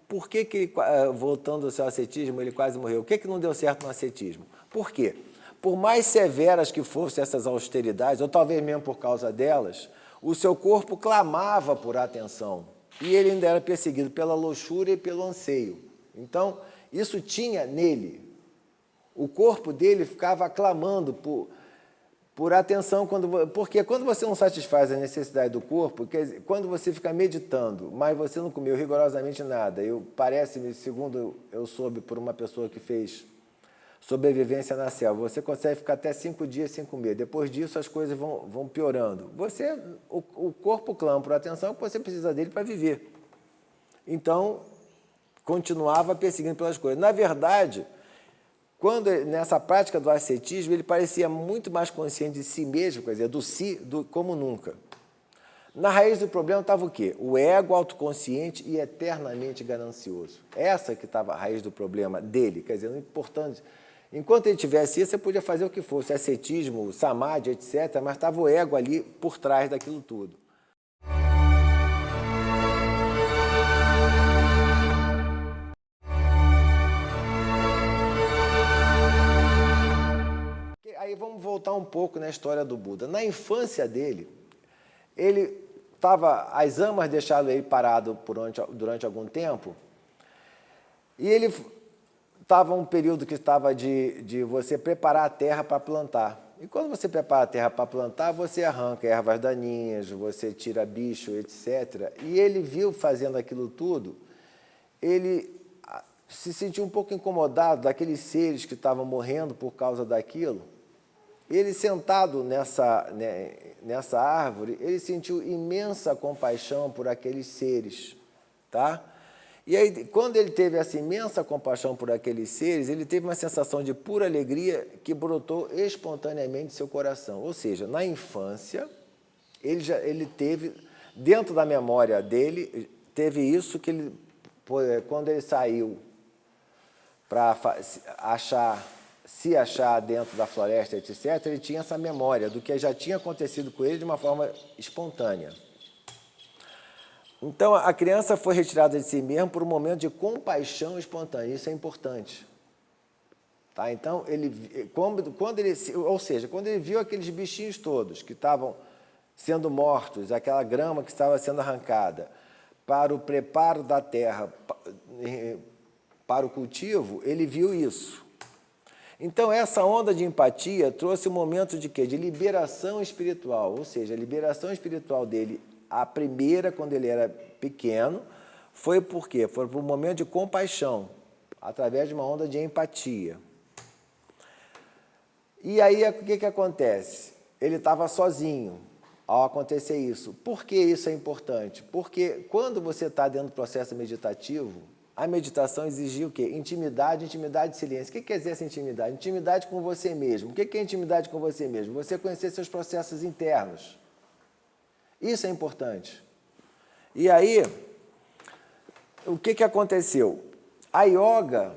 por que ele, voltando ao seu ascetismo, ele quase morreu? O que não deu certo no ascetismo? Por quê? Por mais severas que fossem essas austeridades, ou talvez mesmo por causa delas, o seu corpo clamava por atenção. E ele ainda era perseguido pela luxúria e pelo anseio. Então, isso tinha nele. O corpo dele ficava clamando por atenção, porque quando você não satisfaz a necessidade do corpo, quando você fica meditando, mas você não comeu rigorosamente nada, parece-me, segundo eu soube por uma pessoa que fez sobrevivência na selva, você consegue ficar até 5 dias sem comer. Depois disso, as coisas vão piorando. O corpo clama por atenção, porque você precisa dele para viver. Então, continuava perseguindo pelas coisas. Na verdade, nessa prática do ascetismo, ele parecia muito mais consciente de si mesmo, quer dizer, do si, como nunca. Na raiz do problema estava o quê? O ego autoconsciente e eternamente ganancioso. Essa que estava a raiz do problema dele, quer dizer, não importando. Enquanto ele tivesse isso, você podia fazer o que fosse, ascetismo, samadhi, etc., mas estava o ego ali por trás daquilo tudo. Aí vamos voltar um pouco na história do Buda. Na infância dele, as amas deixaram ele parado durante algum tempo, e ele estava um período que estava de você preparar a terra para plantar. E quando você prepara a terra para plantar, você arranca ervas daninhas, você tira bicho, etc. E ele viu fazendo aquilo tudo, ele se sentiu um pouco incomodado daqueles seres que estavam morrendo por causa daquilo. Ele, sentado nessa árvore, ele sentiu imensa compaixão por aqueles seres, tá? E aí, quando ele teve essa imensa compaixão por aqueles seres, ele teve uma sensação de pura alegria que brotou espontaneamente do seu coração. Ou seja, na infância, ele teve, dentro da memória dele, teve isso que quando ele saiu para se achar dentro da floresta, etc., ele tinha essa memória do que já tinha acontecido com ele de uma forma espontânea. Então, a criança foi retirada de si mesma por um momento de compaixão espontânea. Isso é importante. Tá? Então, quando ele viu aqueles bichinhos todos que estavam sendo mortos, aquela grama que estava sendo arrancada, para o preparo da terra, para o cultivo, ele viu isso. Então, essa onda de empatia trouxe um momento de quê? De liberação espiritual, ou seja, a liberação espiritual dele, a primeira, quando ele era pequeno, foi por quê? Foi por um momento de compaixão, através de uma onda de empatia. E aí, o que acontece? Ele estava sozinho ao acontecer isso. Por que isso é importante? Porque quando você está dentro do processo meditativo, a meditação exigia o quê? Intimidade, intimidade e silêncio. O que quer dizer essa intimidade? Intimidade com você mesmo. O que é intimidade com você mesmo? Você conhecer seus processos internos. Isso é importante. E aí, o que aconteceu? A yoga,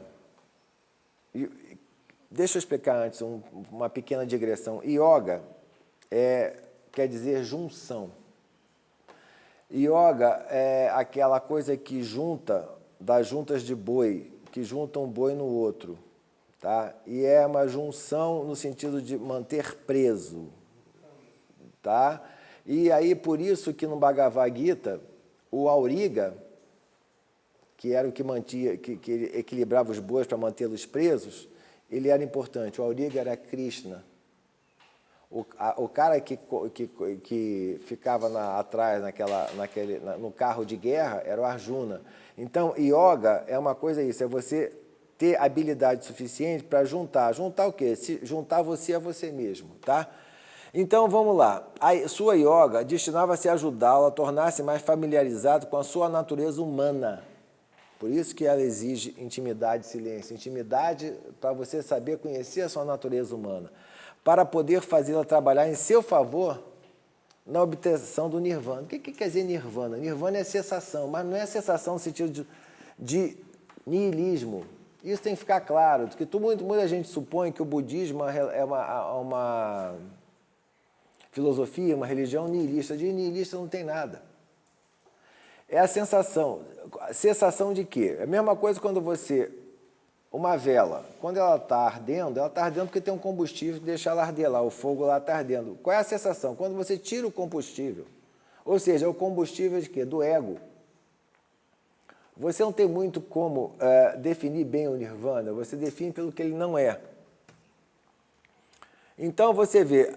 deixa eu explicar antes uma pequena digressão. Yoga quer dizer junção. Yoga é aquela coisa que junta, das juntas de boi, que juntam um boi no outro. Tá? E é uma junção no sentido de manter preso. Tá? E aí, por isso que no Bhagavad Gita, o Auriga, que era o que mantinha, que equilibrava os bois para mantê-los presos, ele era importante. O Auriga era Krishna. O cara que ficava atrás no carro de guerra era o Arjuna. Então, yoga é uma coisa isso, é você ter habilidade suficiente para juntar. Juntar o quê? Juntar você a você mesmo, tá? Então, vamos lá. A sua yoga destinava-se a ajudá-lo a tornar-se mais familiarizado com a sua natureza humana. Por isso que ela exige intimidade e silêncio. Intimidade para você saber conhecer a sua natureza humana, para poder fazê-la trabalhar em seu favor na obtenção do nirvana. O que quer dizer nirvana? Nirvana é cessação, mas não é cessação no sentido de niilismo. Isso tem que ficar claro, porque muita gente supõe que o budismo é uma filosofia, uma religião niilista. De niilista não tem nada. É a sensação. Cessação de quê? É a mesma coisa quando uma vela, quando ela está ardendo porque tem um combustível que deixa ela arder lá, o fogo lá está ardendo. Qual é a sensação? Quando você tira o combustível, ou seja, é o combustível de quê? Do ego. Você não tem muito como definir bem o nirvana, você define pelo que ele não é. Então, você vê,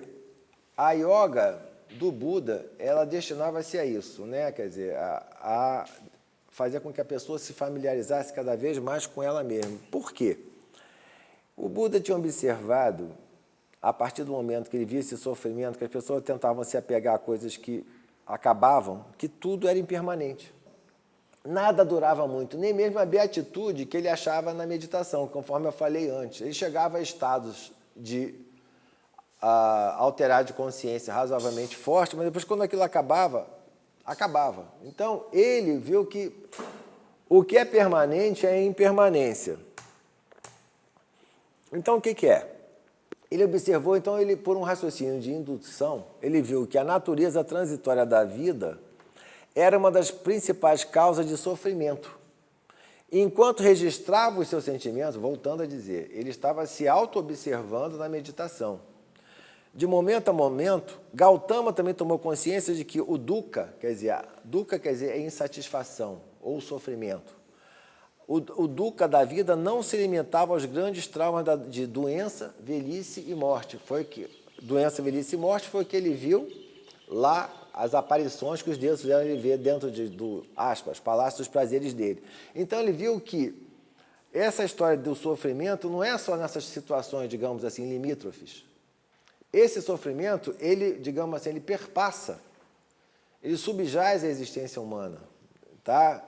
a yoga do Buda, ela destinava-se a isso, né? Quer dizer, a fazer com que a pessoa se familiarizasse cada vez mais com ela mesma. Por quê? O Buda tinha observado, a partir do momento que ele via esse sofrimento, que as pessoas tentavam se apegar a coisas que acabavam, que tudo era impermanente. Nada durava muito, nem mesmo a beatitude que ele achava na meditação, conforme eu falei antes. Ele chegava a estados de alterar de consciência razoavelmente forte, mas depois, quando aquilo acabava. Então, ele viu que o que é permanente é impermanência. Então, o que que é? Ele observou, então, ele, por um raciocínio de indução, ele viu que a natureza transitória da vida era uma das principais causas de sofrimento. E enquanto registrava os seus sentimentos, voltando a dizer, ele estava se auto-observando na meditação. De momento a momento, Gautama também tomou consciência de que o dukkha quer dizer insatisfação ou sofrimento. O dukkha da vida não se limitava aos grandes traumas de doença, velhice e morte. Doença, velhice e morte foi o que ele viu lá, as aparições que os deuses fizeram ele ver dentro do Palácio dos Prazeres dele. Então ele viu que essa história do sofrimento não é só nessas situações, digamos assim, limítrofes. Esse sofrimento, ele, digamos assim, ele perpassa, ele subjaz a existência humana, tá?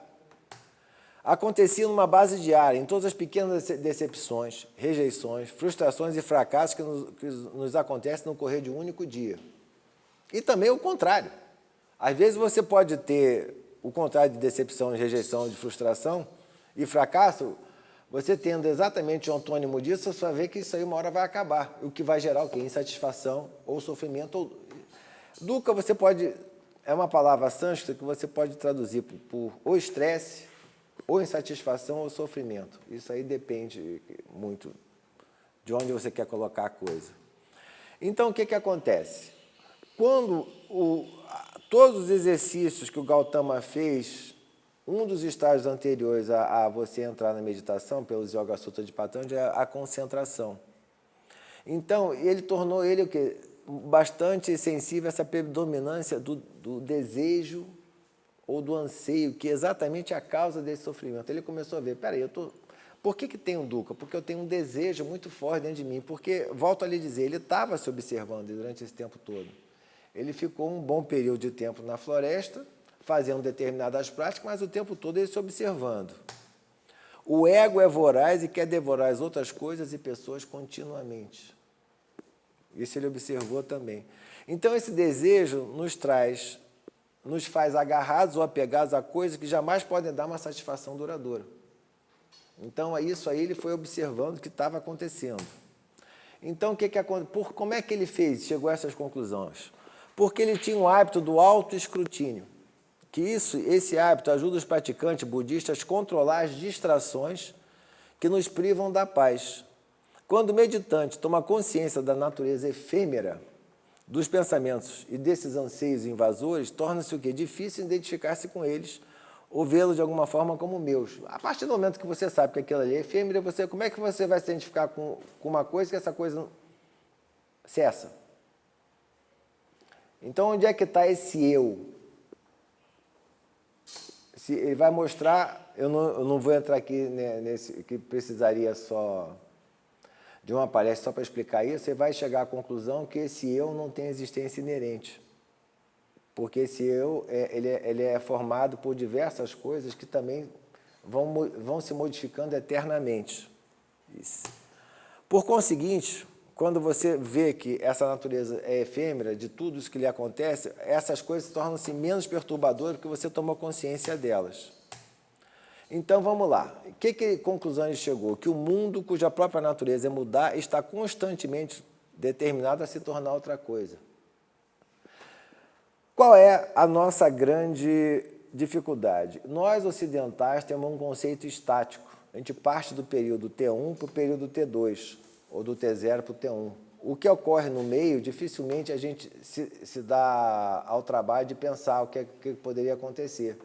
Acontecia numa base diária, em todas as pequenas decepções, rejeições, frustrações e fracassos que nos acontecem no correr de um único dia. E também o contrário. Às vezes você pode ter o contrário de decepção, de rejeição, de frustração e fracasso, você tendo exatamente o antônimo disso, você vai ver que isso aí uma hora vai acabar, o que vai gerar o quê? Insatisfação ou sofrimento. Dukkha você pode, é uma palavra sânscrita que você pode traduzir por ou estresse, ou insatisfação ou sofrimento. Isso aí depende muito de onde você quer colocar a coisa. Então, o que que acontece? Quando todos os exercícios que o Gautama fez, um dos estágios anteriores a você entrar na meditação, pelos Yoga Sutra de Patanjali, é a concentração. Então, ele tornou ele o quê? Bastante sensível a essa predominância do desejo ou do anseio, que é exatamente a causa desse sofrimento. Ele começou a ver, peraí, por que tem um dukkha? Porque eu tenho um desejo muito forte dentro de mim, porque, volto a lhe dizer, ele estava se observando durante esse tempo todo. Ele ficou um bom período de tempo na floresta, fazendo determinadas práticas, mas o tempo todo ele se observando. O ego é voraz e quer devorar as outras coisas e pessoas continuamente. Isso ele observou também. Então, esse desejo nos faz agarrados ou apegados a coisas que jamais podem dar uma satisfação duradoura. Então, isso aí ele foi observando o que estava acontecendo. Então, como é que ele chegou a essas conclusões? Porque ele tinha o hábito do autoescrutínio, que esse hábito ajuda os praticantes budistas a controlar as distrações que nos privam da paz. Quando o meditante toma consciência da natureza efêmera dos pensamentos e desses anseios invasores, torna-se o quê? Difícil identificar-se com eles ou vê-los de alguma forma como meus. A partir do momento que você sabe que aquilo ali é efêmero, como é que você vai se identificar com uma coisa que essa coisa cessa? Então, onde é que está esse eu? Ele vai mostrar, eu não vou entrar aqui nesse, que precisaria só de uma palestra só para explicar isso, você vai chegar à conclusão que esse eu não tem existência inerente. Porque esse eu, ele é formado por diversas coisas que também vão se modificando eternamente. Isso. Por conseguinte, quando você vê que essa natureza é efêmera, de tudo isso que lhe acontece, essas coisas tornam-se menos perturbadoras porque você tomou consciência delas. Então, vamos lá. Que conclusão ele chegou? Que o mundo, cuja própria natureza é mudar, está constantemente determinado a se tornar outra coisa. Qual é a nossa grande dificuldade? Nós, ocidentais, temos um conceito estático. A gente parte do período T1 para o período T2, ou do T0 para o T1. O que ocorre no meio, dificilmente a gente se dá ao trabalho de pensar o que poderia acontecer.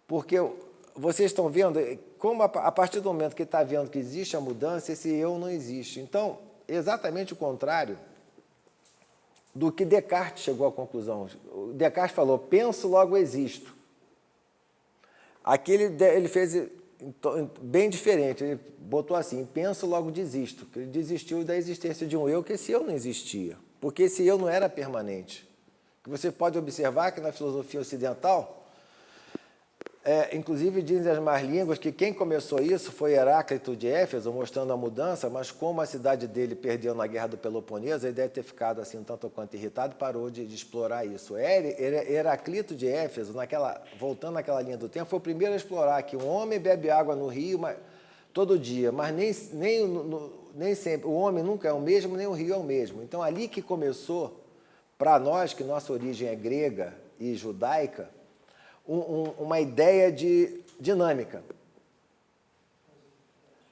Porque vocês estão vendo, como a partir do momento que está vendo que existe a mudança, esse eu não existe. Então, exatamente o contrário do que Descartes chegou à conclusão. Descartes falou, penso, logo existo. Aqui ele fez bem diferente, ele botou assim, penso, logo desisto. Ele desistiu da existência de um eu, que esse eu não existia, porque esse eu não era permanente. Você pode observar que na filosofia ocidental, inclusive dizem as más línguas que quem começou isso foi Heráclito de Éfeso, mostrando a mudança, mas como a cidade dele perdeu na Guerra do Peloponeso, ele deve ter ficado assim tanto quanto irritado e parou de explorar isso. Heráclito de Éfeso, voltando naquela linha do tempo, foi o primeiro a explorar que um homem bebe água no rio, mas todo dia, mas nem sempre, o homem nunca é o mesmo, nem o rio é o mesmo. Então, ali que começou, para nós, que nossa origem é grega e judaica, uma ideia de dinâmica.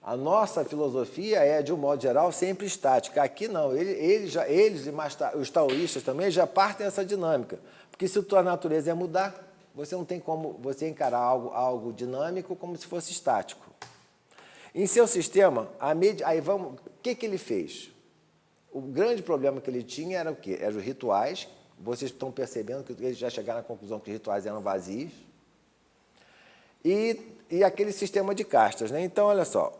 A nossa filosofia é, de um modo geral, sempre estática. Aqui não, eles e os taoístas também já partem dessa dinâmica. Porque se a tua natureza é mudar, você não tem como você encarar algo dinâmico como se fosse estático. Em seu sistema, o que ele fez? O grande problema que ele tinha era o quê? Eram os rituais. Vocês estão percebendo que eles já chegaram à conclusão que os rituais eram vazios. E aquele sistema de castas, né? Então, olha só,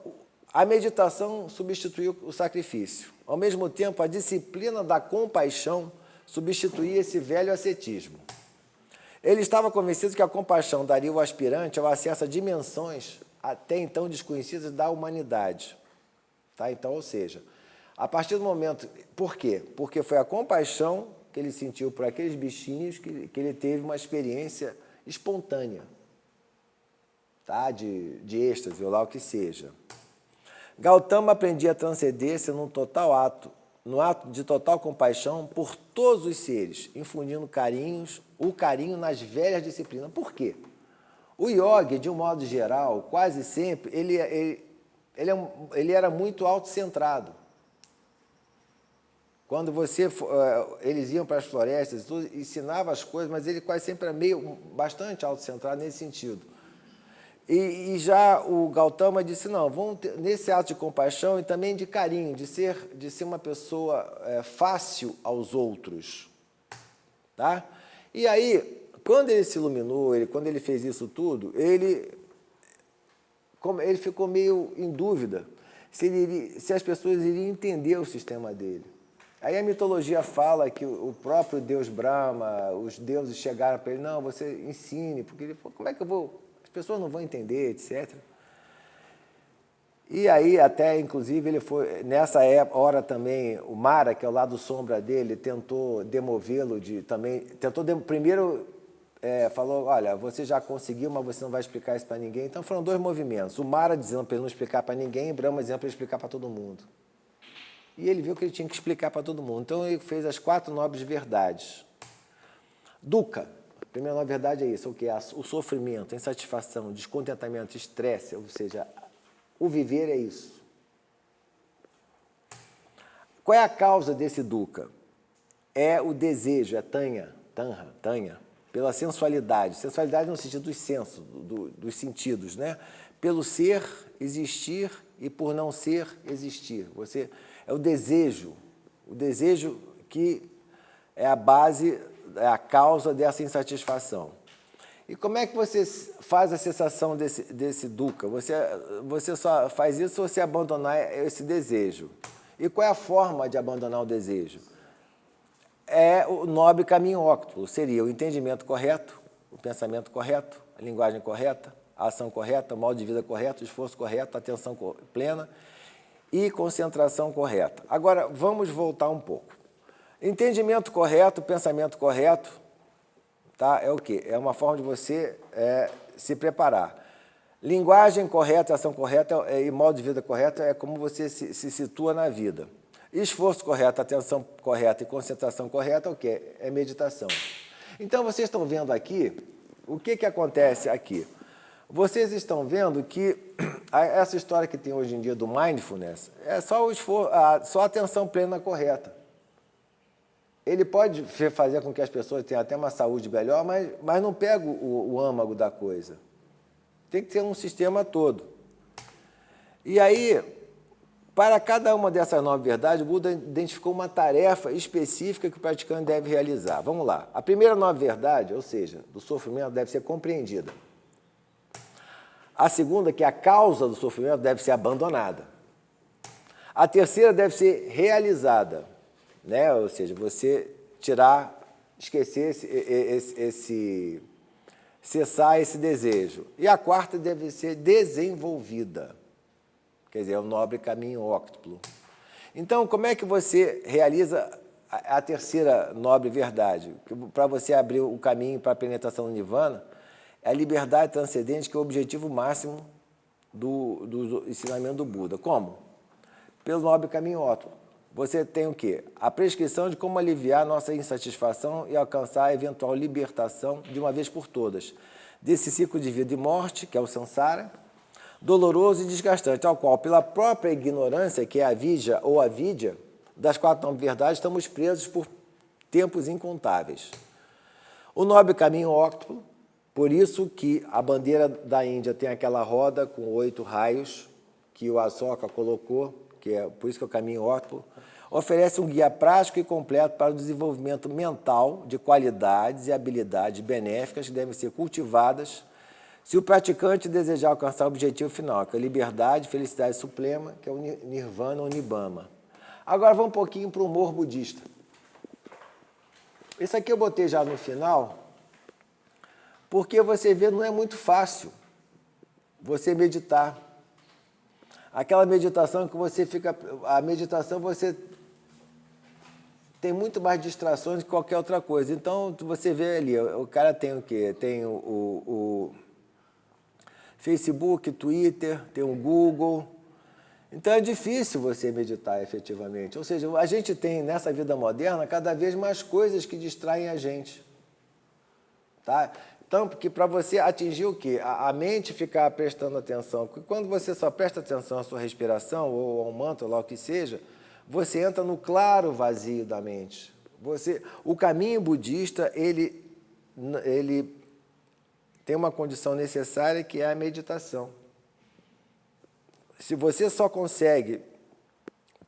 a meditação substituiu o sacrifício. Ao mesmo tempo, a disciplina da compaixão substituía esse velho ascetismo. Ele estava convencido que a compaixão daria ao aspirante ao acesso a dimensões até então desconhecidas da humanidade. Tá? Então, ou seja, a partir do momento... Por quê? Porque foi a compaixão que ele sentiu por aqueles bichinhos que ele teve uma experiência espontânea, tá? de êxtase, ou lá o que seja. Gautama aprendia a transcendência no ato de total compaixão por todos os seres, infundindo o carinho nas velhas disciplinas. Por quê? O yogi, de um modo geral, quase sempre, ele era muito autocentrado. Quando eles iam para as florestas, tudo, ensinava as coisas, mas ele quase sempre era bastante autocentrado nesse sentido. E já o Gautama disse, não, vamos ter, nesse ato de compaixão e também de carinho, de ser uma pessoa fácil aos outros. Tá? E aí, quando ele se iluminou, quando ele fez isso tudo, ele ficou meio em dúvida se as pessoas iriam entender o sistema dele. Aí a mitologia fala que o próprio Deus Brahma, os deuses chegaram para ele, não, você ensine, porque ele falou, como é que eu vou... As pessoas não vão entender, etc. E aí, até, inclusive, ele foi... Nessa hora também, o Mara, que é o lado sombra dele, tentou demovê-lo primeiro falou, olha, você já conseguiu, mas você não vai explicar isso para ninguém. Então, foram dois movimentos. O Mara dizendo para ele não explicar para ninguém, e Brahma dizendo para ele explicar para todo mundo. E ele viu que ele tinha que explicar para todo mundo. Então, ele fez as 4 nobres verdades. Dukkha. A primeira nobre verdade é isso, o que é o sofrimento, a insatisfação, o descontentamento, o estresse, ou seja, o viver é isso. Qual é a causa desse dukkha? É o desejo, é tanha, pela sensualidade. Sensualidade no sentido dos sensos, dos sentidos, né? Pelo ser, existir, e por não ser, existir. É o desejo que é a base, é a causa dessa insatisfação. E como é que você faz a cessação desse dukkha? Você só faz isso se você abandonar esse desejo. E qual é a forma de abandonar o desejo? É o nobre caminho óctuplo, seria o entendimento correto, o pensamento correto, a linguagem correta, a ação correta, o modo de vida correto, o esforço correto, a atenção plena e concentração correta. Agora, vamos voltar um pouco. Entendimento correto, pensamento correto, tá? É o quê? É uma forma de você se preparar. Linguagem correta, ação correta e modo de vida correto é como você se situa na vida. Esforço correto, atenção correta e concentração correta é o quê? É meditação. Então, vocês estão vendo aqui, o que acontece aqui? Vocês estão vendo que essa história que tem hoje em dia do mindfulness é só a atenção plena correta. Ele pode fazer com que as pessoas tenham até uma saúde melhor, mas não pega o âmago da coisa. Tem que ter um sistema todo. E aí, para cada uma dessas 9 verdades, o Buda identificou uma tarefa específica que o praticante deve realizar. Vamos lá. A primeira 9 verdade, ou seja, do sofrimento, deve ser compreendida. A segunda, que é a causa do sofrimento, deve ser abandonada. A terceira deve ser realizada, né? Ou seja, você esquecer cessar esse desejo. E a quarta deve ser desenvolvida. Quer dizer, é o nobre caminho óctuplo. Então, como é que você realiza a terceira nobre verdade? Para você abrir o caminho para a penetração do Nirvana, é a liberdade transcendente, que é o objetivo máximo do ensinamento do Buda. Como? Pelo nobre caminho ótimo. Você tem o quê? A prescrição de como aliviar nossa insatisfação e alcançar a eventual libertação de uma vez por todas desse ciclo de vida e morte, que é o samsara, doloroso e desgastante, ao qual, pela própria ignorância, que é a vidya ou a vidya, das quatro nobres verdades, estamos presos por tempos incontáveis. O nobre caminho óctuplo, por isso que a bandeira da Índia tem aquela roda com 8 raios que o Ashoka colocou, que é por isso que é o caminho óctuplo, oferece um guia prático e completo para o desenvolvimento mental de qualidades e habilidades benéficas que devem ser cultivadas se o praticante desejar alcançar o objetivo final, que é a liberdade e felicidade suprema, que é o Nirvana ou Nibbana. Agora vamos um pouquinho para o humor budista. Isso aqui eu botei já no final, porque você vê, não é muito fácil você meditar. Aquela meditação que você fica... A meditação você tem muito mais distrações que qualquer outra coisa. Então, você vê ali, o cara tem o quê? Tem o Facebook, Twitter, tem o Google. Então, é difícil você meditar efetivamente. Ou seja, a gente tem, nessa vida moderna, cada vez mais coisas que distraem a gente. Tá? Então, porque para você atingir o quê? A mente ficar prestando atenção. Porque quando você só presta atenção à sua respiração, ou ao mantra, ou lá o que seja, você entra no claro vazio da mente. O caminho budista, ele tem uma condição necessária que é a meditação. Se você só consegue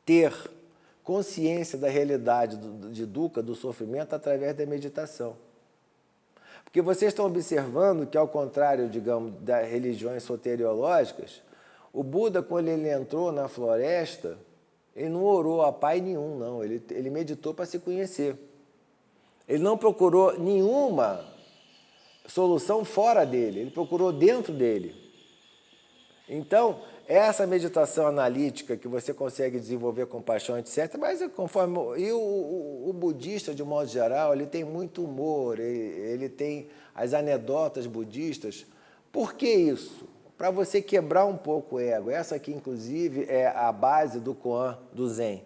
ter consciência da realidade de dukkha, do sofrimento, através da meditação. Porque vocês estão observando que, ao contrário, digamos, das religiões soteriológicas, o Buda, quando ele entrou na floresta, ele não orou a pai nenhum, não. Ele meditou para se conhecer. Ele não procurou nenhuma solução fora dele, ele procurou dentro dele. Então, essa meditação analítica que você consegue desenvolver compaixão, etc., mas conforme... E o budista, de modo geral, ele tem muito humor, ele tem as anedotas budistas. Por que isso? Para você quebrar um pouco o ego. Essa aqui, inclusive, é a base do Koan, do Zen.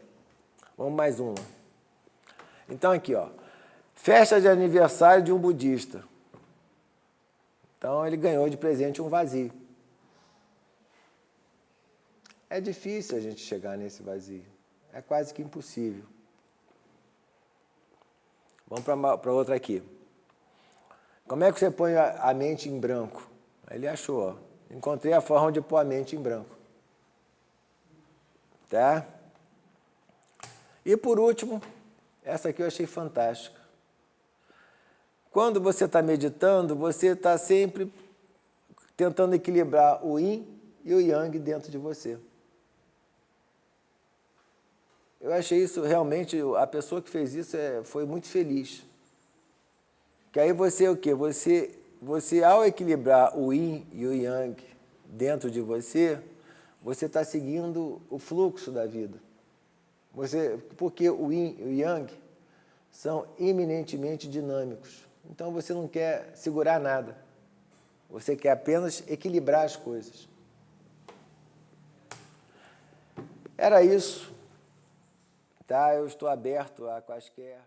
Vamos mais uma. Então, aqui, ó. Festa de aniversário de um budista. Então, ele ganhou de presente um vazio. É difícil a gente chegar nesse vazio. É quase que impossível. Vamos para outra aqui. Como é que você põe a mente em branco? Ele achou, ó. Encontrei a forma de pôr a mente em branco. Tá? E por último, essa aqui eu achei fantástica. Quando você está meditando, você está sempre tentando equilibrar o yin e o yang dentro de você. Eu achei isso realmente, a pessoa que fez isso foi muito feliz. Que aí você o quê? Você ao equilibrar o yin e o yang dentro de você está seguindo o fluxo da vida. Porque o yin e o yang são eminentemente dinâmicos. Então você não quer segurar nada. Você quer apenas equilibrar as coisas. Era isso. Tá? Eu estou aberto a quaisquer...